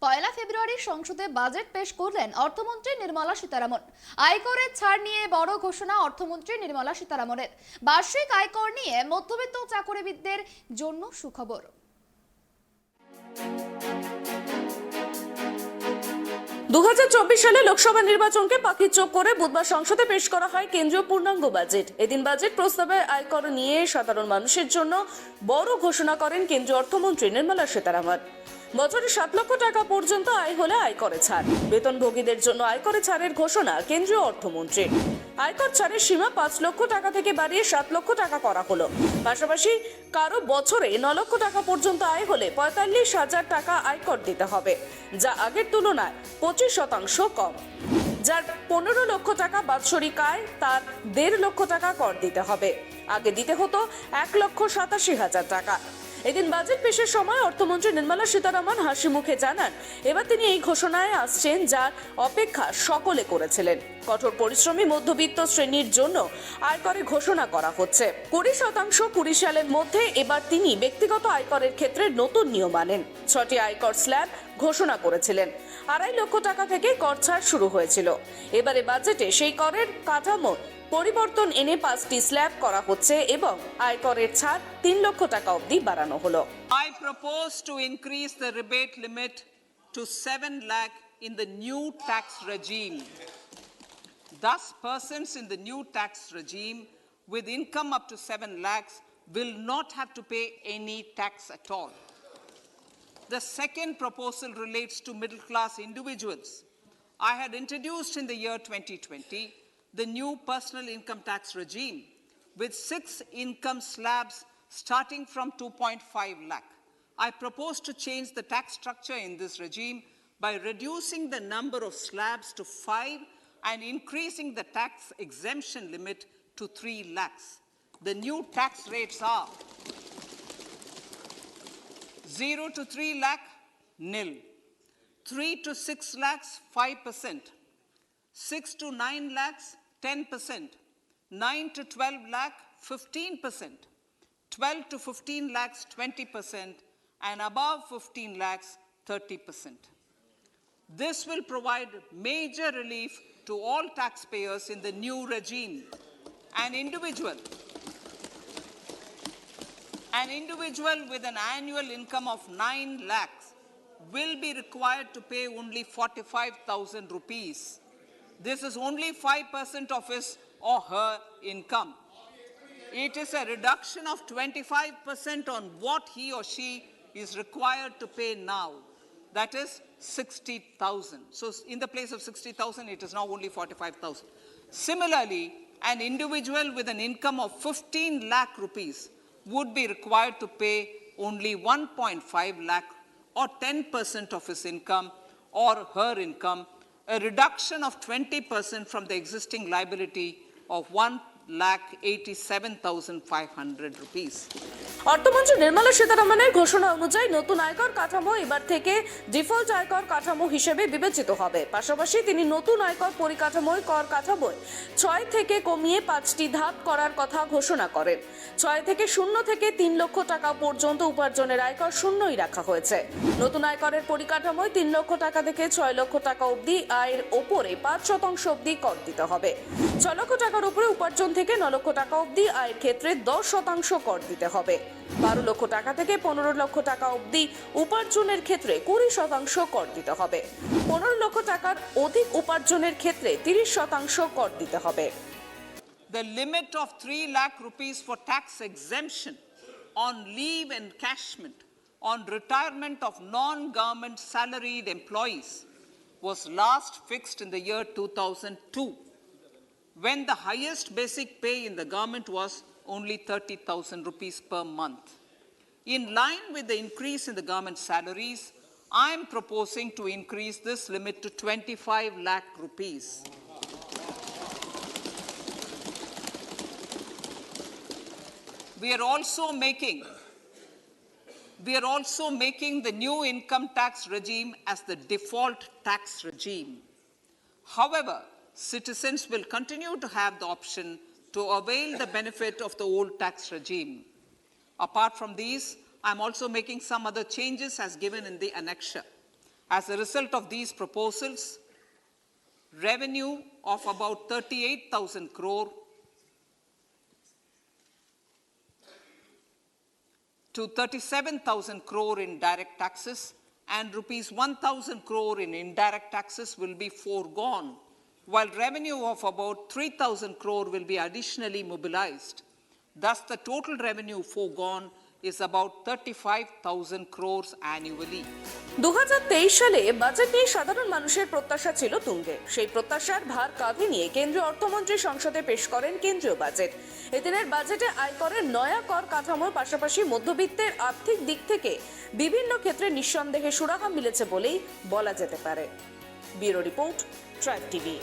পয়লা ফেব্রুয়ারি সংসদে বাজেট পেশ করলেন অর্থমন্ত্রী নির্মলা সীতারামন। আয়করের ছাড় নিয়ে বড় ঘোষণা অর্থমন্ত্রী নির্মলা সীতারামনের। বার্ষিক আয়কর নিয়ে মধ্যবিত্ত চাকরিবিদদের জন্য সুখবর। 2024 সালে লোকসভা নির্বাচনকে পাখির চোখ করে বুধবার সংসদে পেশ করা হয় কেন্দ্রীয় পূর্ণাঙ্গ বাজেট। এদিন বাজেট প্রস্তাবে আয়কর নিয়ে সাধারণ মানুষের জন্য বড় ঘোষণা করেন কেন্দ্রীয় অর্থমন্ত্রী নির্মলা সীতারামন। বছরে 7 লক্ষ টাকা পর্যন্ত আয় হলে আয়করে ছাড়। বেতনভোগীদের জন্য আয়করে ছাড়ের ঘোষণা কেন্দ্রীয় অর্থমন্ত্রীর। আয়কর ছাড়ের সীমা 5 লক্ষ টাকা থেকে বাড়িয়ে 7 লক্ষ টাকা করা হলো। পাশাপাশি কারো বছরে 9 লক্ষ টাকা পর্যন্ত আয় হলে 45,000 টাকা আয়কর দিতে হবে, যা আগের তুলনায় 25% কম। যার 15 লক্ষ টাকা বাৎসরিক আয়, তার 1.5 লক্ষ টাকা কর দিতে হবে। আগে দিতে হতো 1,87,000 টাকা। এদিন বাজেট পেশের সময় অর্থমন্ত্রী নির্মলা সীতারামন হাসি মুখে জানান, এবার তিনি এই ঘোষণায় আসছেন যার অপেক্ষা সকলে করেছিলেন। কঠোর পরিশ্রমী মধ্যবিত্ত শ্রেণীর জন্য আয়করে ঘোষণা করা হচ্ছে 20% 20 সালের মধ্যে। এবার তিনি ব্যক্তিগত আয়করের ক্ষেত্রে নতুন নিয়ম আনেন। 6টি আয়কর স্ল্যাব ঘোষণা করেছিলেন। 2.5 লক্ষ টাকা থেকে কর ছাড় শুরু হয়েছিল। এবারে বাজেটে সেই করের কাঠামো পরিবর্তন এনে 5টি স্ল্যাব করা হচ্ছে এবং আয়করের ছাড় 3 লক্ষ টাকা অবধি বাড়ানো হলো। I propose to increase the rebate limit to 7 lakh in the new tax regime. Thus, persons in the new tax regime with income up to 7 lakhs will not have to pay any tax at all. The second proposal relates to middle-class individuals. I had introduced in the year 2020 the new personal income tax regime with 6 income slabs starting from 2.5 lakh. I propose to change the tax structure in this regime by reducing the number of slabs to 5 and increasing the tax exemption limit to 3 lakhs. The new tax rates are 0 to 3 lakh, nil. 3 to 6 lakhs, 5%. 6 to 9 lakhs, 10%. 9 to 12 lakh, 15%. 12 to 15 lakhs, 20%. And above 15 lakhs, 30%. This will provide major relief to all taxpayers in the new regime. An individual with an annual income of 9 lakhs will be required to pay only 45,000 rupees. This is only 5% of his or her income. It is a reduction of 25% on what he or she is required to pay now. That is 60,000. So in the place of 60,000, it is now only 45,000. Similarly, an individual with an income of 15 lakh rupees would be required to pay only 1.5 lakh or 10% of his income or her income, a reduction of 20% from the existing liability of 1,87,500 rupees. অর্থমন্ত্রী নির্মলা সীতারামনের ঘোষণা অনুযায়ী নতুন আয়কর কাঠামো এবার থেকে default আয়কর কাঠামো হিসেবে বিবেচিত হবে। পাশাপাশি তিনি নতুন আয়কর পরিকাঠামোয় কর কাঠামোয় 6 থেকে কমিয়ে 5টি ধাপ করার কথা ঘোষণা করেন। 6 থেকে 0 থেকে 3 লক্ষ টাকা পর্যন্ত উপার্জনের আয়কর শূন্যই রাখা হয়েছে। নতুন আয়করের পরিকাঠামোয় 3 লক্ষ টাকা থেকে 6 লক্ষ টাকা অবধি আয়ের ওপরে 5% অবধি কর দিতে হবে। 6 লক্ষ টাকার উপরে উপার্জন থেকে 9 লক্ষ টাকা অবধি আয়ের ক্ষেত্রে 10% কর দিতে হবে। 12 লক্ষ টাকা থেকে 15 লক্ষ টাকা অবধি উপার্জনের ক্ষেত্রে 20% কর দিতে হবে। 15 লক্ষ টাকার অধিক উপার্জনের ক্ষেত্রে 30% কর দিতে হবে। The limit of 3 lakh rupees for tax exemption on leave encashment on retirement of non-government salaried employees was last fixed in the year 2002, when the highest basic pay in the government was only 30,000 rupees per month. In line with the increase in the government salaries, I am proposing to increase this limit to 25 lakh rupees. We are also making the new income tax regime as the default tax regime. However, citizens will continue to have the option to avail the benefit of the old tax regime. Apart from these, I'm also making some other changes as given in the annexure. As a result of these proposals, revenue of about 38,000 crore to 37,000 crore in direct taxes and rupees 1,000 crore in indirect taxes will be foregone, while revenue of about 3,000 crore will be additionally mobilized. Thus, the total revenue foregone is about 35,000 crores annually. 2023 সালে budget নিয়ে সাধারণ মানুষের প্রত্যাশা ছিল তুঙ্গে। সেই প্রত্যাশার ভার কাঁধে নিয়ে কেন্দ্রীয় অর্থমন্ত্রী সংসদে পেশ করেন কেন্দ্রীয় বাজেট। এদিনের বাজেটে আয়করের নয়া কর কাঠামোর পাশাপাশি মধ্যবিত্তের আর্থিক দিক থেকে বিভিন্ন ক্ষেত্রে নিঃসন্দেহে সুরাহা মিলেছে বলেই বলা যেতে পারে। Bureau report, tribe TV.